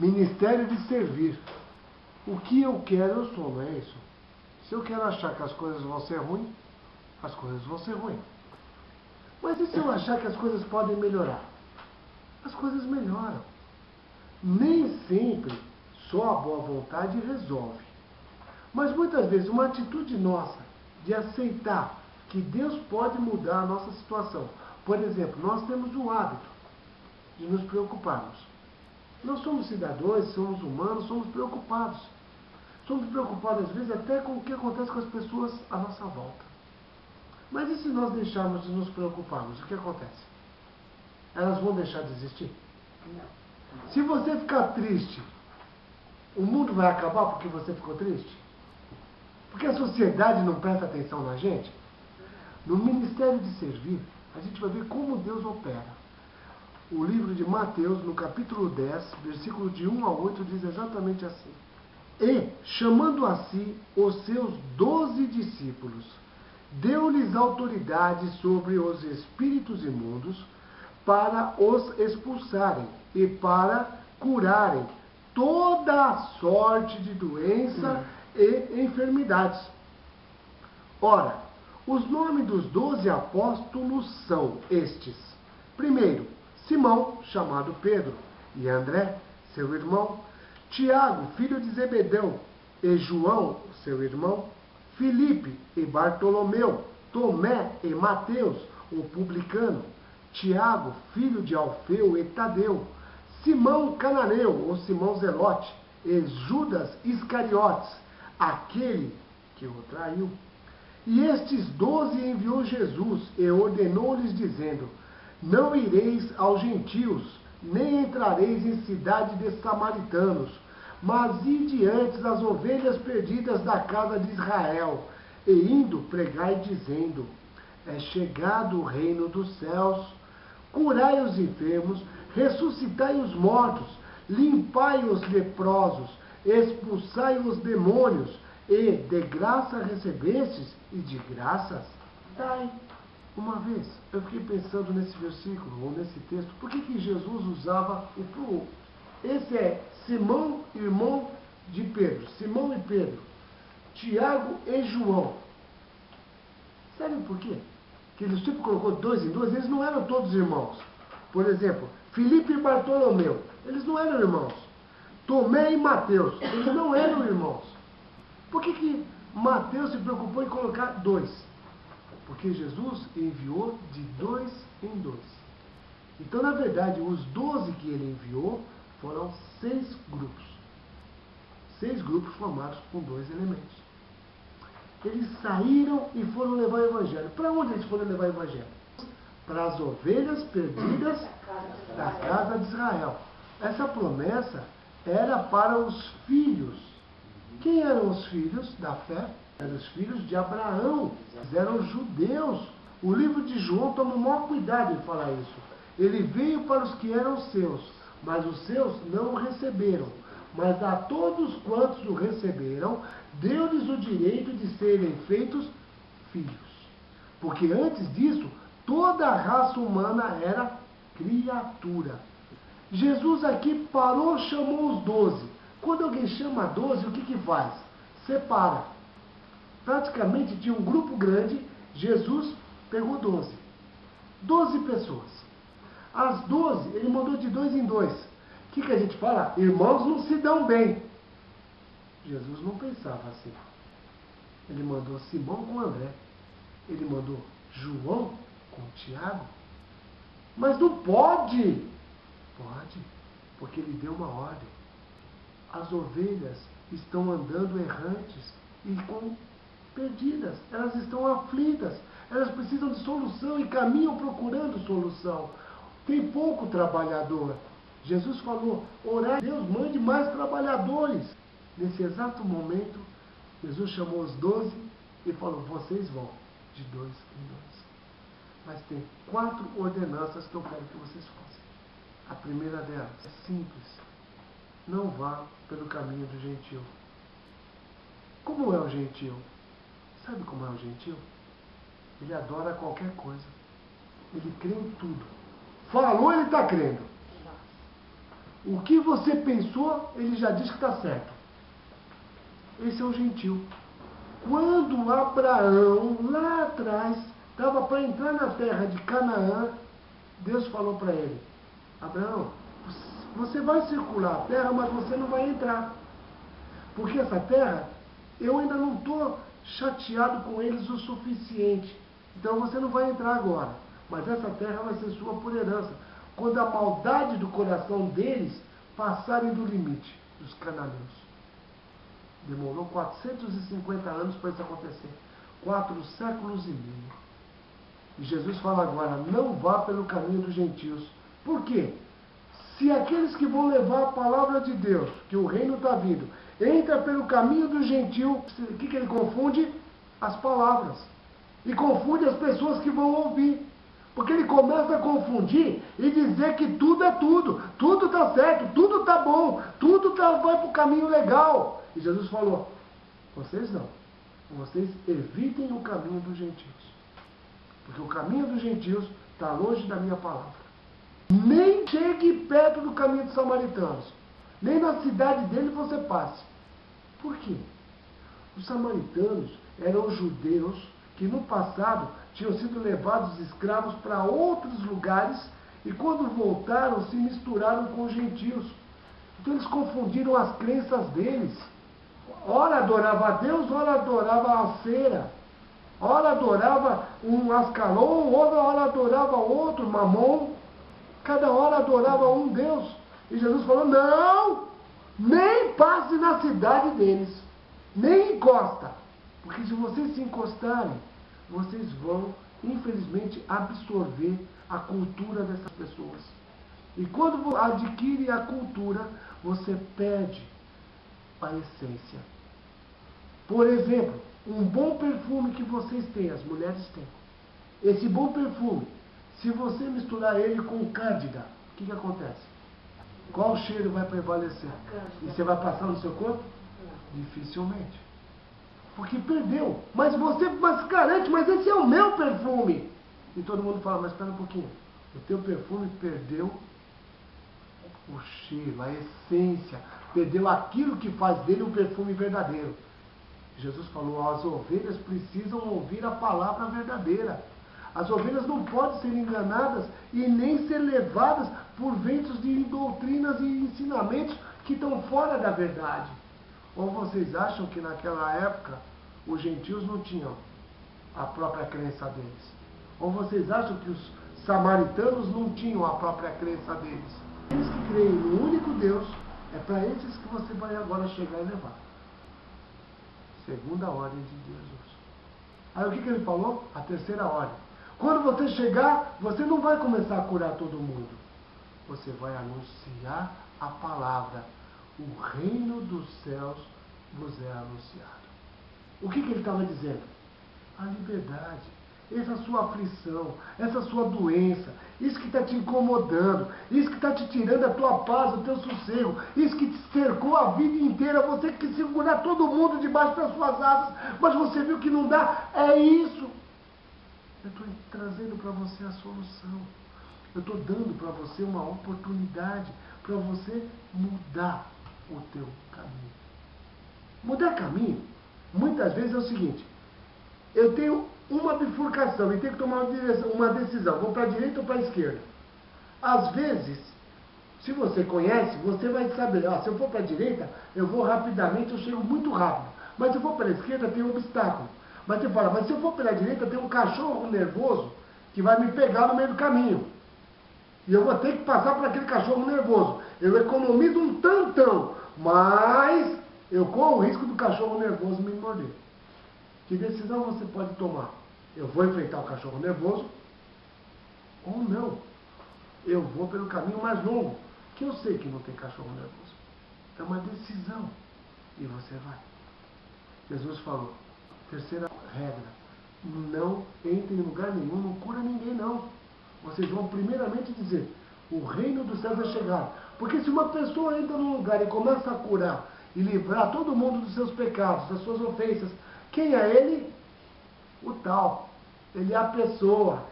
Ministério de servir. O que eu quero, eu sou, não é isso? Se eu quero achar que as coisas vão ser ruins, as coisas vão ser ruins. Mas e se eu achar que as coisas podem melhorar? As coisas melhoram. Nem sempre só a boa vontade resolve. Mas muitas vezes uma atitude nossa de aceitar que Deus pode mudar a nossa situação. Por exemplo, nós temos o hábito de nos preocuparmos. Nós somos cidadãos, somos humanos, somos preocupados. Somos preocupados, às vezes, até com o que acontece com as pessoas à nossa volta. Mas e se nós deixarmos de nos preocuparmos? O que acontece? Elas vão deixar de existir? Não. Se você ficar triste, o mundo vai acabar porque você ficou triste? Porque a sociedade não presta atenção na gente? No Ministério de Servir, a gente vai ver como Deus opera. O livro de Mateus, no capítulo 10, versículo de 1 a 8, diz exatamente assim. E, chamando a si os seus 12 discípulos, deu-lhes autoridade sobre os espíritos imundos para os expulsarem e para curarem toda a sorte de doença e enfermidades. Ora, os nomes dos 12 apóstolos são estes. Primeiro, Simão, chamado Pedro, e André, seu irmão, Tiago, filho de Zebedeu, e João, seu irmão, Filipe e Bartolomeu, Tomé e Mateus, o publicano, Tiago, filho de Alfeu e Tadeu, Simão Cananeu, ou Simão Zelote, e Judas Iscariotes, aquele que o traiu. E estes 12 enviou Jesus e ordenou-lhes, dizendo: não ireis aos gentios, nem entrareis em cidade de samaritanos, mas ide antes as ovelhas perdidas da casa de Israel, e indo pregai dizendo: é chegado o reino dos céus, curai os enfermos, ressuscitai os mortos, limpai os leprosos, expulsai os demônios, e de graça recebestes, e de graças dai. Uma vez, eu fiquei pensando nesse versículo, ou nesse texto, por que Jesus usava o plural? Esse é Simão, irmão de Pedro, Simão e Pedro, Tiago e João. Sabe por quê? Que ele sempre colocou dois em dois, eles não eram todos irmãos. Por exemplo, Filipe e Bartolomeu, eles não eram irmãos. Tomé e Mateus, eles não eram irmãos. Por que Mateus se preocupou em colocar dois? Porque Jesus enviou de dois em dois. Então, na verdade, os 12 que ele enviou foram 6 grupos. 6 grupos formados por 2 elementos. Eles saíram e foram levar o Evangelho. Para onde eles foram levar o Evangelho? Para as ovelhas perdidas da casa de Israel. Essa promessa era para os filhos. Quem eram os filhos da fé? Eram os filhos de Abraão. Eles eram judeus. O livro de João toma o maior cuidado em falar isso. Ele veio para os que eram seus, mas os seus não o receberam. Mas a todos quantos o receberam, deu-lhes o direito de serem feitos filhos. Porque antes disso, toda a raça humana era criatura. Jesus aqui parou, chamou os 12. Quando alguém chama 12, o que faz? Separa. Praticamente tinha um grupo grande, Jesus pegou 12. 12 pessoas. As 12, ele mandou de 2 em 2. O que a gente fala? Irmãos não se dão bem. Jesus não pensava assim. Ele mandou Simão com André. Ele mandou João com Tiago. Mas não pode. Pode, porque ele deu uma ordem. As ovelhas estão andando errantes e perdidas. Elas estão aflitas. Elas precisam de solução e caminham procurando solução. Tem pouco trabalhador. Jesus falou: orai, Deus mande mais trabalhadores. Nesse exato momento, Jesus chamou os 12 e falou: vocês vão de 2 em 2. Mas tem 4 ordenanças que eu quero que vocês façam. A primeira delas é simples: não vá pelo caminho do gentio. Como é o gentio? Sabe como é o gentio? Ele adora qualquer coisa. Ele crê em tudo. Falou, ele está crendo. O que você pensou, ele já diz que está certo. Esse é o gentil. Quando Abraão, lá atrás, estava para entrar na terra de Canaã, Deus falou para ele: Abraão, você vai circular a terra, mas você não vai entrar. Porque essa terra, eu ainda não estou chateado com eles o suficiente. Então você não vai entrar agora. Mas essa terra vai ser sua por herança. Quando a maldade do coração deles passarem do limite dos cananeus. Demorou 450 anos para isso acontecer. 4 séculos e meio. E Jesus fala agora: não vá pelo caminho dos gentios. Por quê? Se aqueles que vão levar a palavra de Deus, que o reino está vindo, entra pelo caminho do gentio, o que ele confunde? As palavras. E confunde as pessoas que vão ouvir. Porque ele começa a confundir e dizer que tudo é tudo. Tudo está certo, tudo está bom, tudo vai para o caminho legal. E Jesus falou: vocês não. Vocês evitem o caminho dos gentios. Porque o caminho dos gentios está longe da minha palavra. Nem chegue perto do caminho dos samaritanos. Nem na cidade dele você passe. Por quê? Os samaritanos eram judeus que no passado tinham sido levados escravos para outros lugares e quando voltaram se misturaram com os gentios. Então eles confundiram as crenças deles. Ora adorava a Deus, ora adorava a cera. Ora adorava um Ascalon, ora adorava outro, Mamon. Cada hora adorava um Deus. E Jesus falou: não, nem passe na cidade deles. Nem encosta. Porque se vocês se encostarem, vocês vão, infelizmente, absorver a cultura dessas pessoas. E quando adquire a cultura, você perde a essência. Por exemplo, um bom perfume que vocês têm, as mulheres têm. Esse bom perfume, se você misturar ele com cândida, o que acontece? Qual cheiro vai prevalecer? E você vai passar no seu corpo? Dificilmente. Porque perdeu. Mas você garante, mas esse é o meu perfume. E todo mundo fala: mas espera um pouquinho. O teu perfume perdeu o cheiro, a essência. Perdeu aquilo que faz dele um perfume verdadeiro. Jesus falou: as ovelhas precisam ouvir a palavra verdadeira. As ovelhas não podem ser enganadas e nem ser levadas por ventos de doutrinas e ensinamentos que estão fora da verdade. Ou vocês acham que naquela época os gentios não tinham a própria crença deles? Ou vocês acham que os samaritanos não tinham a própria crença deles? Eles que creem no único Deus, é para esses que você vai agora chegar e levar. Segunda ordem de Jesus. Aí o que ele falou? A terceira ordem. Quando você chegar, você não vai começar a curar todo mundo. Você vai anunciar a palavra. O reino dos céus vos é anunciado. O que ele estava dizendo? A liberdade. Essa sua aflição, essa sua doença, isso que está te incomodando, isso que está te tirando a tua paz, o teu sossego, isso que te cercou a vida inteira, você que segurar todo mundo debaixo das suas asas, mas você viu que não dá, é isso. Eu estou trazendo para você a solução. Eu estou dando para você uma oportunidade para você mudar o teu caminho. Mudar caminho, muitas vezes é o seguinte: eu tenho uma bifurcação e tenho que tomar uma decisão, vou para a direita ou para a esquerda. Às vezes, se você conhece, você vai saber: se eu for para a direita, eu vou rapidamente, eu chego muito rápido. Mas se eu for para a esquerda, tem um obstáculo. Mas você fala: mas se eu for pela direita, tem um cachorro nervoso que vai me pegar no meio do caminho. E eu vou ter que passar por aquele cachorro nervoso. Eu economizo um tantão, mas eu corro o risco do cachorro nervoso me morder. Que decisão você pode tomar? Eu vou enfrentar o cachorro nervoso ou não? Eu vou pelo caminho mais longo, que eu sei que não tem cachorro nervoso. É uma decisão. E você vai. Jesus falou: terceira regra: não entre em lugar nenhum, não cura ninguém não. Vocês vão primeiramente dizer: o reino dos céus é chegado. Porque se uma pessoa entra num lugar e começa a curar e livrar todo mundo dos seus pecados, das suas ofensas, quem é ele? O tal. Ele é a pessoa.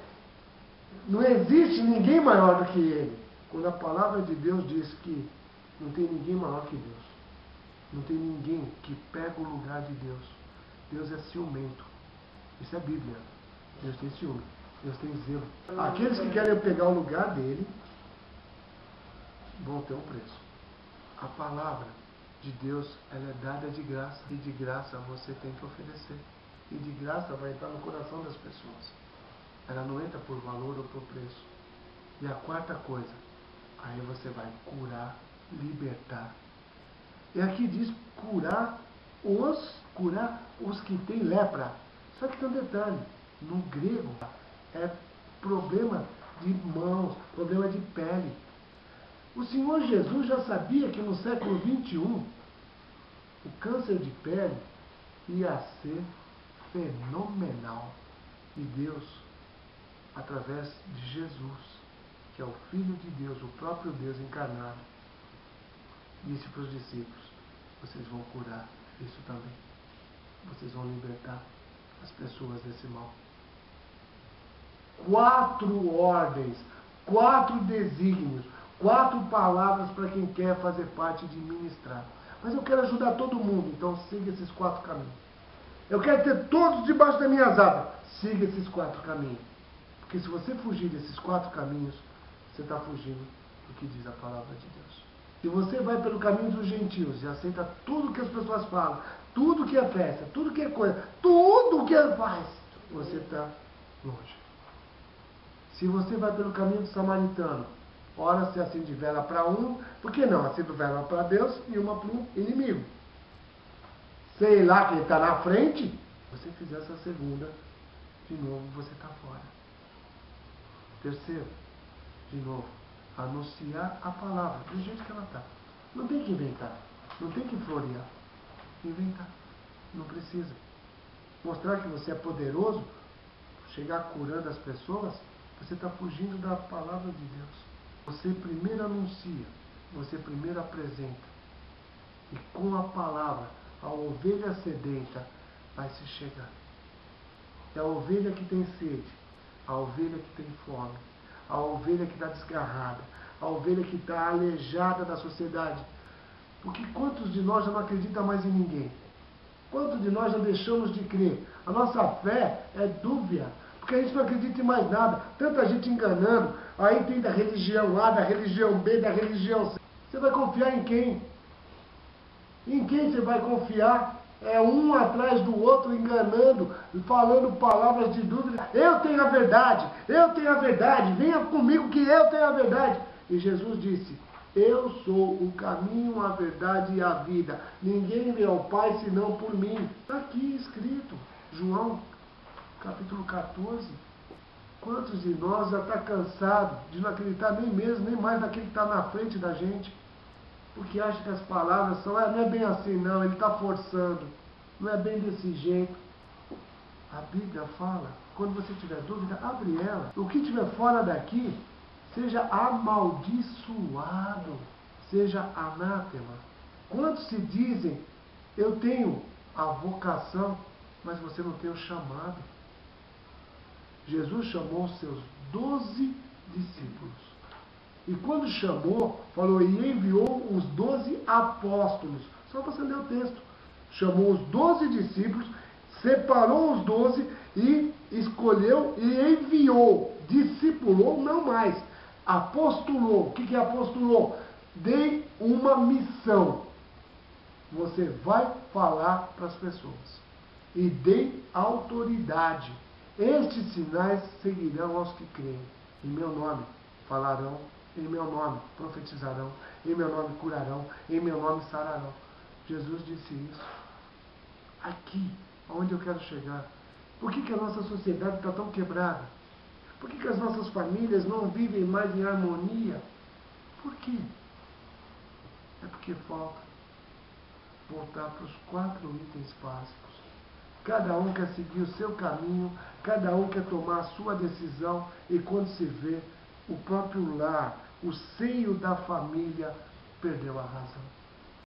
Não existe ninguém maior do que ele. Quando a palavra de Deus diz que Não tem ninguém maior que Deus. Não tem ninguém que pega o lugar de Deus. Deus é ciumento. Isso é Bíblia. Deus tem ciúme. Deus tem zelo. Aqueles que querem pegar o lugar dele vão ter um preço. A palavra de Deus, ela é dada de graça. E de graça você tem que oferecer. E de graça vai entrar no coração das pessoas. Ela não entra por valor ou por preço. E a quarta coisa, aí você vai curar, libertar. E aqui diz curar os que têm lepra. Só que tem um detalhe, no grego é problema de mãos, problema de pele. O Senhor Jesus já sabia que no século 21 o câncer de pele ia ser fenomenal. E Deus, através de Jesus, que é o Filho de Deus, o próprio Deus encarnado, disse para os discípulos: vocês vão curar isso também. Vocês vão libertar as pessoas desse mal. 4 ordens, 4 desígnios, 4 palavras para quem quer fazer parte de ministrar. Mas eu quero ajudar todo mundo, então siga esses 4 caminhos. Eu quero ter todos debaixo das minhas asas. Siga esses 4 caminhos. Porque se você fugir desses 4 caminhos, você está fugindo do que diz a palavra de Deus. Se você vai pelo caminho dos gentios e aceita tudo que as pessoas falam, tudo que é festa, tudo que é coisa, tudo que ele faz, você está longe. Se você vai pelo caminho do samaritano, ora se acende vela para um, por que não? Acende vela para Deus e uma para o inimigo. Sei lá quem está na frente. Se você fizer essa segunda, de novo você está fora. Terceiro, de novo, anunciar a palavra do jeito que ela está. Não tem que inventar, não tem que florear. Inventar, não precisa. Mostrar que você é poderoso, chegar curando as pessoas, você está fugindo da palavra de Deus. Você primeiro anuncia, você primeiro apresenta. E com a palavra, a ovelha sedenta vai se chegar. É a ovelha que tem sede, a ovelha que tem fome, a ovelha que está desgarrada, a ovelha que está aleijada da sociedade. Porque quantos de nós já não acreditam mais em ninguém? Quantos de nós já deixamos de crer? A nossa fé é dúbia, porque a gente não acredita em mais nada. Tanta gente enganando, aí tem da religião A, da religião B, da religião C. Você vai confiar em quem? Em quem você vai confiar? É um atrás do outro enganando, falando palavras de dúvida. Eu tenho a verdade, venha comigo que eu tenho a verdade. E Jesus disse: eu sou o caminho, a verdade e a vida. Ninguém vê ao Pai senão por mim. Está aqui escrito, João, capítulo 14. Quantos de nós já está cansado de não acreditar nem mesmo, nem mais naquele que está na frente da gente? Porque acha que as palavras são, não é bem assim não, ele está forçando. Não é bem desse jeito. A Bíblia fala, quando você tiver dúvida, abre ela. O que estiver fora daqui, seja amaldiçoado, seja anátema. Quantos se dizem, eu tenho a vocação, mas você não tem o chamado? Jesus chamou os seus 12 discípulos. E quando chamou, falou, e enviou os 12 apóstolos. Só para você ler o texto. Chamou os 12 discípulos, separou os 12 e escolheu e enviou. Discipulou, não mais. Apostulou. O que é apostulou? Dei uma missão. Você vai falar para as pessoas. E dei autoridade. Estes sinais seguirão aos que creem. Em meu nome falarão, em meu nome profetizarão, em meu nome curarão, em meu nome sararão. Jesus disse isso. Aqui, aonde eu quero chegar. Por que a nossa sociedade está tão quebrada? Por que as nossas famílias não vivem mais em harmonia? Por quê? É porque falta voltar para os 4 itens básicos. Cada um quer seguir o seu caminho, cada um quer tomar a sua decisão, e quando se vê, o próprio lar, o seio da família, perdeu a razão.